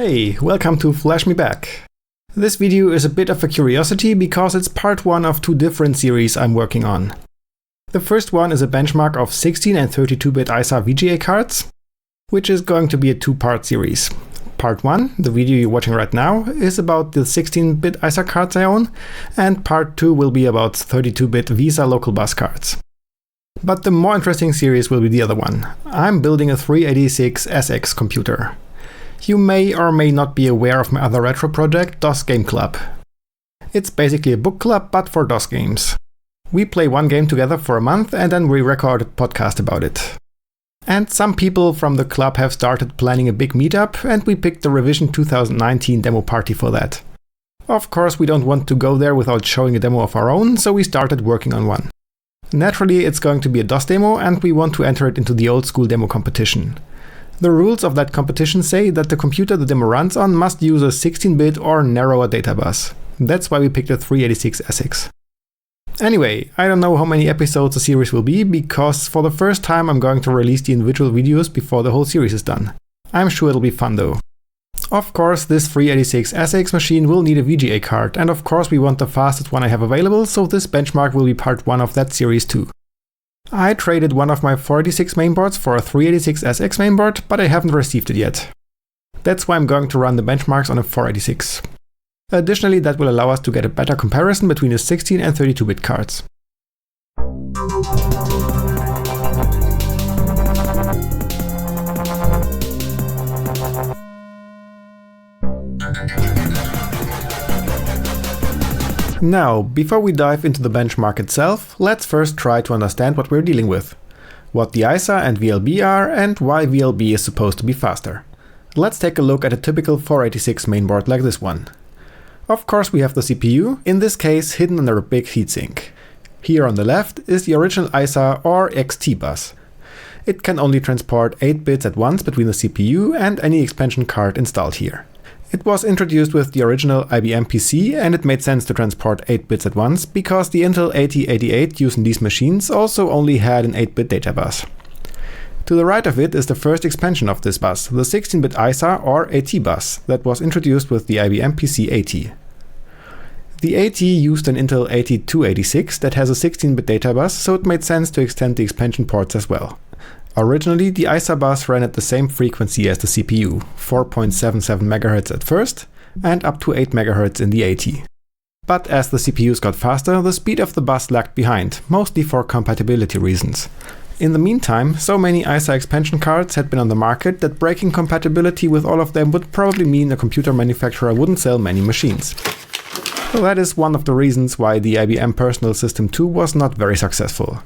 Hey, welcome to Flash Me Back. This video is a bit of a curiosity because it's part one of two different series I'm working on. The first one is a benchmark of 16 and 32-bit ISA VGA cards, which is going to be a two-part series. Part 1, the video you're watching right now, is about the 16-bit ISA cards I own, and part 2 will be about 32-bit Visa local bus cards. But the more interesting series will be the other one. I'm building a 386SX computer. You may or may not be aware of my other retro project, DOS Game Club. It's basically a book club, but for DOS games. We play one game together for a month and then we record a podcast about it. And some people from the club have started planning a big meetup, and we picked the Revision 2019 demo party for that. Of course, we don't want to go there without showing a demo of our own, so we started working on one. Naturally, it's going to be a DOS demo, and we want to enter it into the old school demo competition. The rules of that competition say that the computer the demo runs on must use a 16-bit or narrower data bus. That's why we picked a 386SX. Anyway, I don't know how many episodes the series will be, because for the first time I'm going to release the individual videos before the whole series is done. I'm sure it'll be fun though. Of course, this 386SX machine will need a VGA card, and of course we want the fastest one I have available, so this benchmark will be part 1 of that series too. I traded one of my 486 mainboards for a 386SX mainboard, but I haven't received it yet. That's why I'm going to run the benchmarks on a 486. Additionally, that will allow us to get a better comparison between the 16 and 32-bit cards. Now, before we dive into the benchmark itself, let's first try to understand what we're dealing with, what the ISA and VLB are, and why VLB is supposed to be faster. Let's take a look at a typical 486 mainboard like this one. Of course, we have the CPU, in this case hidden under a big heatsink. Here on the left is the original ISA or XT bus. It can only transport 8 bits at once between the CPU and any expansion card installed here. It was introduced with the original IBM PC, and it made sense to transport 8 bits at once because the Intel 8088 used in these machines also only had an 8-bit data bus. To the right of it is the first expansion of this bus, the 16-bit ISA or AT bus, that was introduced with the IBM PC AT. The AT used an Intel 8286 that has a 16-bit data bus, so it made sense to extend the expansion ports as well. Originally, the ISA bus ran at the same frequency as the CPU, 4.77 MHz at first, and up to 8 MHz in the AT. But as the CPUs got faster, the speed of the bus lagged behind, mostly for compatibility reasons. In the meantime, so many ISA expansion cards had been on the market that breaking compatibility with all of them would probably mean a computer manufacturer wouldn't sell many machines. So that is one of the reasons why the IBM Personal System 2 was not very successful.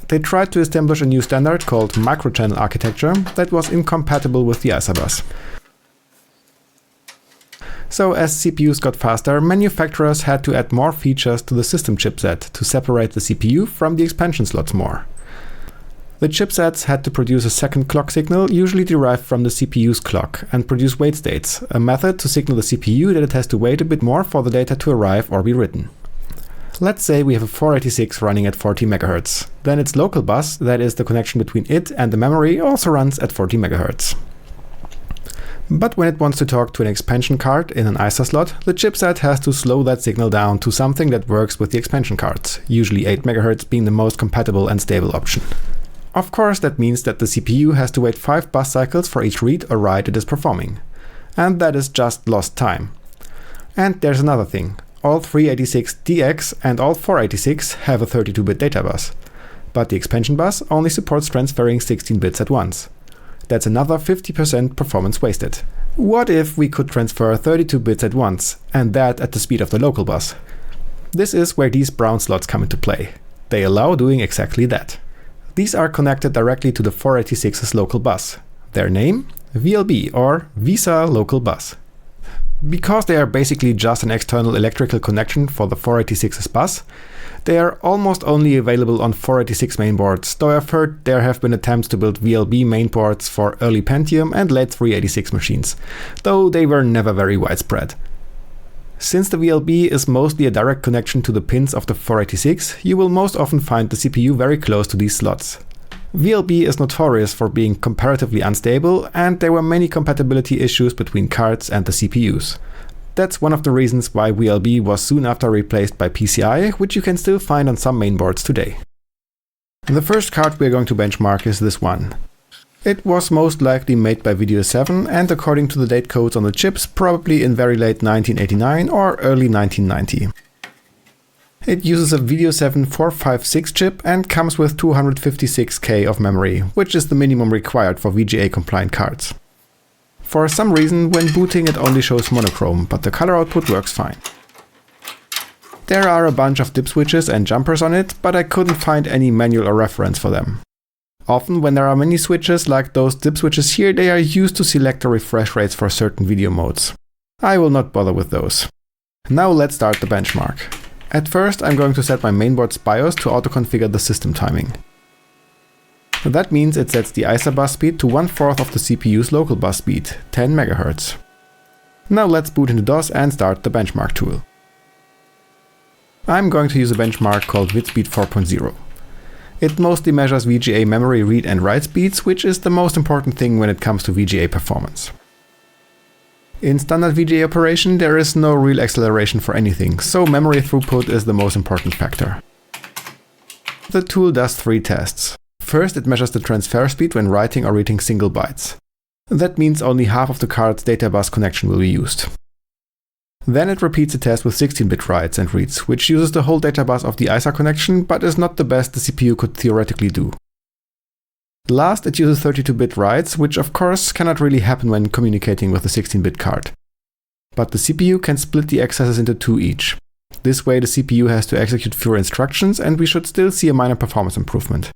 They tried to establish a new standard called microchannel architecture that was incompatible with the ISA bus. So as CPUs got faster, manufacturers had to add more features to the system chipset to separate the CPU from the expansion slots more. The chipsets had to produce a second clock signal, usually derived from the CPU's clock, and produce wait states, a method to signal the CPU that it has to wait a bit more for the data to arrive or be written. Let's say we have a 486 running at 40 MHz. Then its local bus, that is the connection between it and the memory, also runs at 40 MHz. But when it wants to talk to an expansion card in an ISA slot, the chipset has to slow that signal down to something that works with the expansion cards, usually 8 MHz being the most compatible and stable option. Of course, that means that the CPU has to wait 5 bus cycles for each read or write it is performing. And that is just lost time. And there's another thing. All 386DX and all 486 have a 32-bit data bus, but the expansion bus only supports transferring 16 bits at once. That's another 50% performance wasted. What if we could transfer 32 bits at once, and that at the speed of the local bus? This is where these brown slots come into play. They allow doing exactly that. These are connected directly to the 486's local bus. Their name? VLB, or Visa Local Bus. Because they are basically just an external electrical connection for the 486's bus, they are almost only available on 486 mainboards, though I've heard there have been attempts to build VLB mainboards for early Pentium and late 386 machines, though they were never very widespread. Since the VLB is mostly a direct connection to the pins of the 486, you will most often find the CPU very close to these slots. VLB is notorious for being comparatively unstable, and there were many compatibility issues between cards and the CPUs. That's one of the reasons why VLB was soon after replaced by PCI, which you can still find on some mainboards today. The first card we are going to benchmark is this one. It was most likely made by Video 7 and, according to the date codes on the chips, probably in very late 1989 or early 1990. It uses a Video 7 456 chip and comes with 256K of memory, which is the minimum required for VGA compliant cards. For some reason, when booting it only shows monochrome, but the color output works fine. There are a bunch of dip switches and jumpers on it, but I couldn't find any manual or reference for them. Often when there are many switches like those dip switches here, they are used to select the refresh rates for certain video modes. I will not bother with those. Now let's start the benchmark. At first, I'm going to set my mainboard's BIOS to auto-configure the system timing. That means it sets the ISA bus speed to 1/4 of the CPU's local bus speed, 10 MHz. Now let's boot into DOS and start the benchmark tool. I'm going to use a benchmark called Bit Speed 4.0. It mostly measures VGA memory read and write speeds, which is the most important thing when it comes to VGA performance. In standard VGA operation, there is no real acceleration for anything, so memory throughput is the most important factor. The tool does 3 tests. First, it measures the transfer speed when writing or reading single bytes. That means only half of the card's data bus connection will be used. Then it repeats a test with 16-bit writes and reads, which uses the whole data bus of the ISA connection, but is not the best the CPU could theoretically do. Last, it uses 32-bit writes, which of course cannot really happen when communicating with a 16-bit card. But the CPU can split the accesses into 2 each. This way the CPU has to execute fewer instructions, and we should still see a minor performance improvement.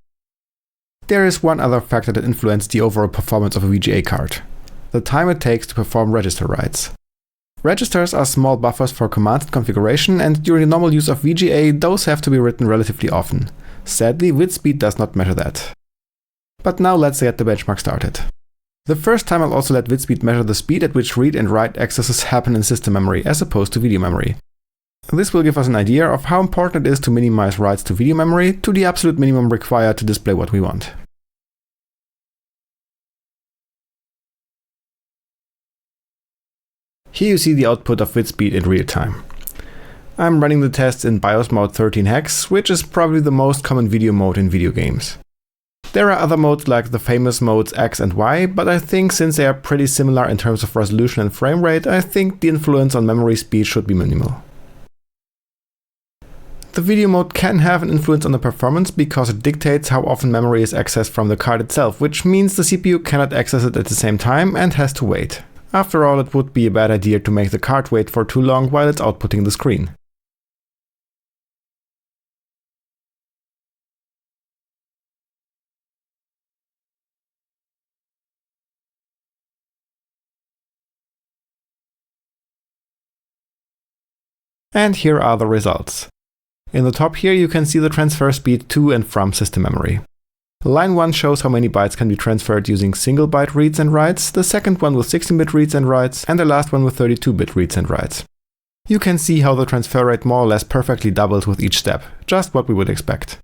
There is one other factor that influences the overall performance of a VGA card: the time it takes to perform register writes. Registers are small buffers for commands and configuration, and during the normal use of VGA, those have to be written relatively often. Sadly, Write Speed does not measure that. But now let's get the benchmark started. The first time I'll also let Write Speed measure the speed at which read and write accesses happen in system memory as opposed to video memory. This will give us an idea of how important it is to minimize writes to video memory to the absolute minimum required to display what we want. Here you see the output of Write Speed in real time. I'm running the tests in BIOS mode 13hex, which is probably the most common video mode in video games. There are other modes like the famous modes X and Y, but I think since they are pretty similar in terms of resolution and frame rate, I think the influence on memory speed should be minimal. The video mode can have an influence on the performance because it dictates how often memory is accessed from the card itself, which means the CPU cannot access it at the same time and has to wait. After all, it would be a bad idea to make the card wait for too long while it's outputting the screen. And here are the results. In the top here you can see the transfer speed to and from system memory. Line 1 shows how many bytes can be transferred using single byte reads and writes, the second one with 16-bit reads and writes, and the last one with 32-bit reads and writes. You can see how the transfer rate more or less perfectly doubles with each step, just what we would expect.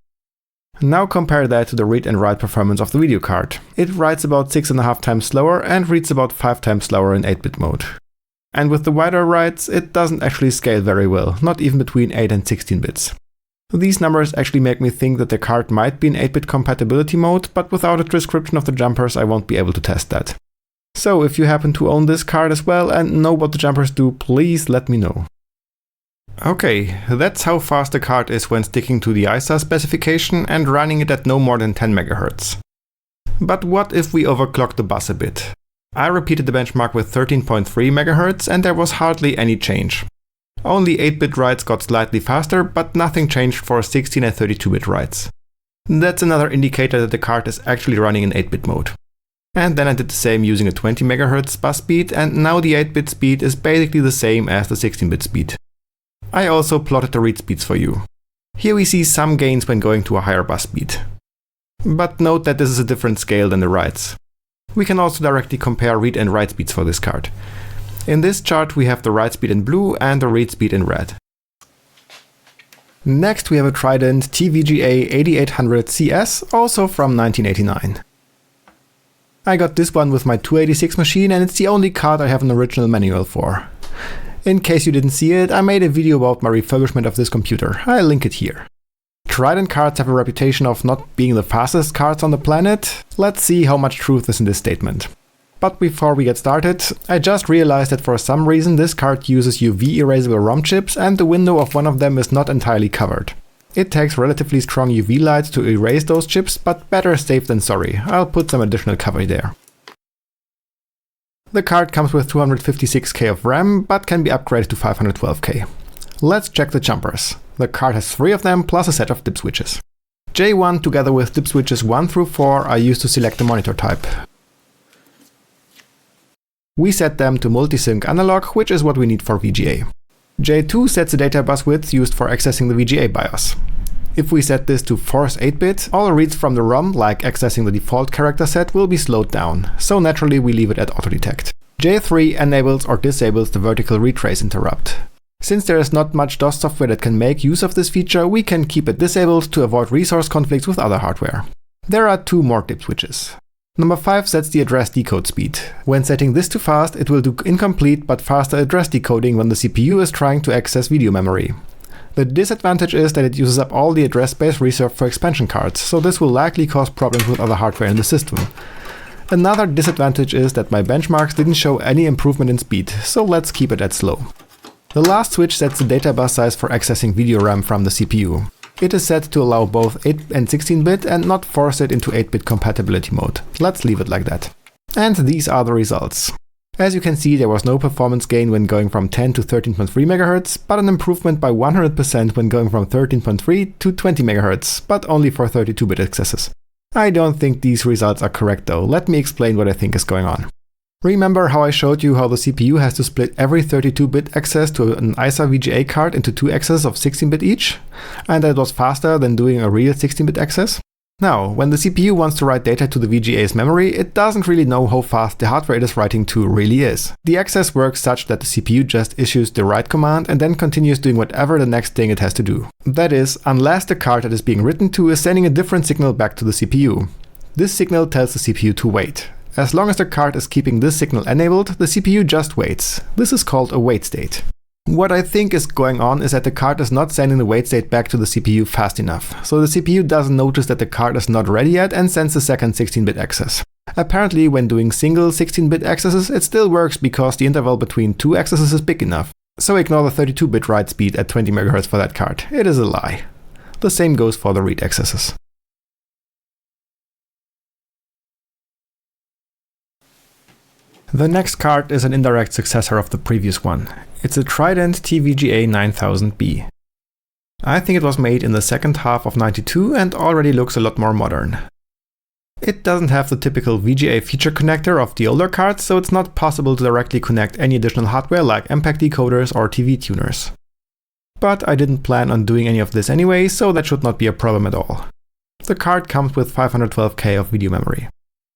Now compare that to the read and write performance of the video card. It writes about 6.5 times slower and reads about 5 times slower in 8-bit mode. And with the wider writes, it doesn't actually scale very well, not even between 8 and 16 bits. These numbers actually make me think that the card might be in 8-bit compatibility mode, but without a description of the jumpers I won't be able to test that. So if you happen to own this card as well and know what the jumpers do, please let me know. Okay, that's how fast the card is when sticking to the ISA specification and running it at no more than 10 MHz. But what if we overclock the bus a bit? I repeated the benchmark with 13.3 MHz and there was hardly any change. Only 8-bit writes got slightly faster, but nothing changed for 16 and 32-bit writes. That's another indicator that the card is actually running in 8-bit mode. And then I did the same using a 20 MHz bus speed, and now the 8-bit speed is basically the same as the 16-bit speed. I also plotted the read speeds for you. Here we see some gains when going to a higher bus speed. But note that this is a different scale than the writes. We can also directly compare read and write speeds for this card. In this chart we have the write speed in blue and the read speed in red. Next we have a Trident TVGA8800CS, also from 1989. I got this one with my 286 machine, and it's the only card I have an original manual for. In case you didn't see it, I made a video about my refurbishment of this computer. I'll link it here. Trident cards have a reputation of not being the fastest cards on the planet. Let's see how much truth is in this statement. But before we get started, I just realized that for some reason this card uses UV erasable ROM chips and the window of one of them is not entirely covered. It takes relatively strong UV light to erase those chips, but better safe than sorry. I'll put some additional cover there. The card comes with 256K of RAM, but can be upgraded to 512K. Let's check the jumpers. The card has 3 of them plus a set of dip switches. J1 together with dip switches 1 through 4 are used to select the monitor type. We set them to multi-sync analog, which is what we need for VGA. J2 sets the data bus width used for accessing the VGA BIOS. If we set this to force 8-bit, all reads from the ROM, like accessing the default character set, will be slowed down, so naturally we leave it at auto detect. J3 enables or disables the vertical retrace interrupt. Since there is not much DOS software that can make use of this feature, we can keep it disabled to avoid resource conflicts with other hardware. There are 2 more dip switches. Number 5 sets the address decode speed. When setting this to fast, it will do incomplete but faster address decoding when the CPU is trying to access video memory. The disadvantage is that it uses up all the address space reserved for expansion cards, so this will likely cause problems with other hardware in the system. Another disadvantage is that my benchmarks didn't show any improvement in speed, so let's keep it at slow. The last switch sets the data bus size for accessing video RAM from the CPU. It is set to allow both 8 and 16-bit and not force it into 8-bit compatibility mode. Let's leave it like that. And these are the results. As you can see, there was no performance gain when going from 10 to 13.3 MHz, but an improvement by 100% when going from 13.3 to 20 MHz, but only for 32-bit accesses. I don't think these results are correct though. Let me explain what I think is going on. Remember how I showed you how the CPU has to split every 32-bit access to an ISA VGA card into 2 accesses of 16-bit each? And that was faster than doing a real 16-bit access? Now, when the CPU wants to write data to the VGA's memory, it doesn't really know how fast the hardware it is writing to really is. The access works such that the CPU just issues the write command and then continues doing whatever the next thing it has to do. That is, unless the card that is being written to is sending a different signal back to the CPU. This signal tells the CPU to wait. As long as the card is keeping this signal enabled, the CPU just waits. This is called a wait state. What I think is going on is that the card is not sending the wait state back to the CPU fast enough, so the CPU doesn't notice that the card is not ready yet and sends the second 16-bit access. Apparently, when doing single 16-bit accesses, it still works because the interval between 2 accesses is big enough. So ignore the 32-bit write speed at 20 MHz for that card. It is a lie. The same goes for the read accesses. The next card is an indirect successor of the previous one. It's a Trident TVGA9000B. I think it was made in the second half of '92 and already looks a lot more modern. It doesn't have the typical VGA feature connector of the older cards, so it's not possible to directly connect any additional hardware like MPEG decoders or TV tuners. But I didn't plan on doing any of this anyway, so that should not be a problem at all. The card comes with 512K of video memory.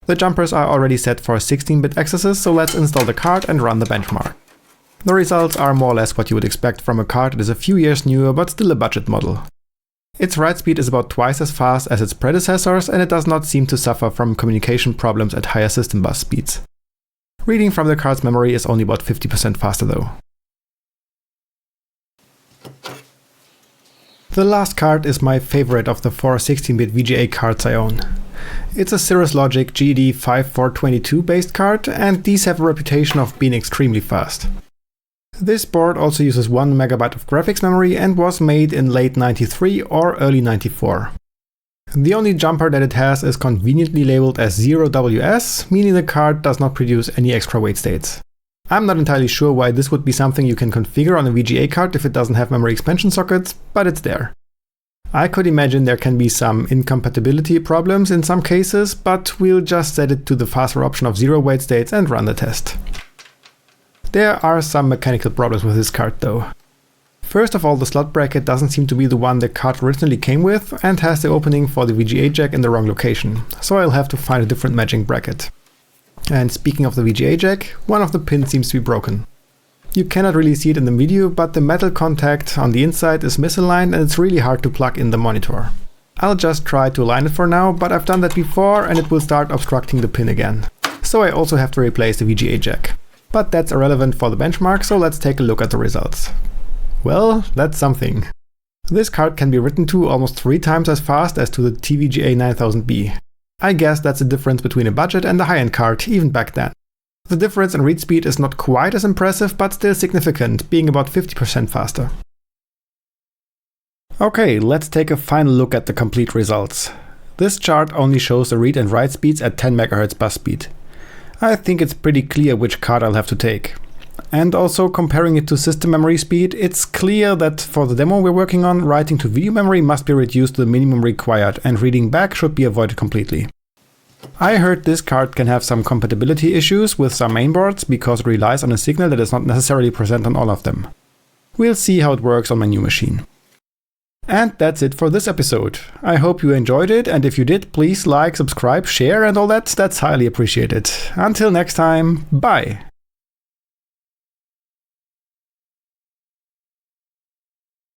The jumpers are already set for 16-bit accesses, so let's install the card and run the benchmark. The results are more or less what you would expect from a card that is a few years newer but still a budget model. Its write speed is about twice as fast as its predecessors, and it does not seem to suffer from communication problems at higher system bus speeds. Reading from the card's memory is only about 50% faster though. The last card is my favorite of the 4 16-bit VGA cards I own. It's a Cirrus Logic GD5422 based card, and these have a reputation of being extremely fast. This board also uses 1 MB of graphics memory and was made in late '93 or early '94. The only jumper that it has is conveniently labeled as 0WS, meaning the card does not produce any extra wait states. I'm not entirely sure why this would be something you can configure on a VGA card if it doesn't have memory expansion sockets, but it's there. I could imagine there can be some incompatibility problems in some cases, but we'll just set it to the faster option of 0 wait states and run the test. There are some mechanical problems with this card though. First of all, the slot bracket doesn't seem to be the one the card originally came with and has the opening for the VGA jack in the wrong location, so I'll have to find a different matching bracket. And speaking of the VGA jack, one of the pins seems to be broken. You cannot really see it in the video, but the metal contact on the inside is misaligned and it's really hard to plug in the monitor. I'll just try to align it for now, but I've done that before and it will start obstructing the pin again. So I also have to replace the VGA jack. But that's irrelevant for the benchmark, so let's take a look at the results. Well, that's something. This card can be written to almost 3 times as fast as to the TVGA9000B. I guess that's the difference between a budget and a high-end card, even back then. The difference in read speed is not quite as impressive, but still significant, being about 50% faster. Okay, let's take a final look at the complete results. This chart only shows the read and write speeds at 10 MHz bus speed. I think it's pretty clear which card I'll have to take. And also comparing it to system memory speed, it's clear that for the demo we're working on, writing to video memory must be reduced to the minimum required, and reading back should be avoided completely. I heard this card can have some compatibility issues with some mainboards because it relies on a signal that is not necessarily present on all of them. We'll see how it works on my new machine. And that's it for this episode. I hope you enjoyed it, and if you did, please like, subscribe, share and all that, that's highly appreciated. Until next time, bye!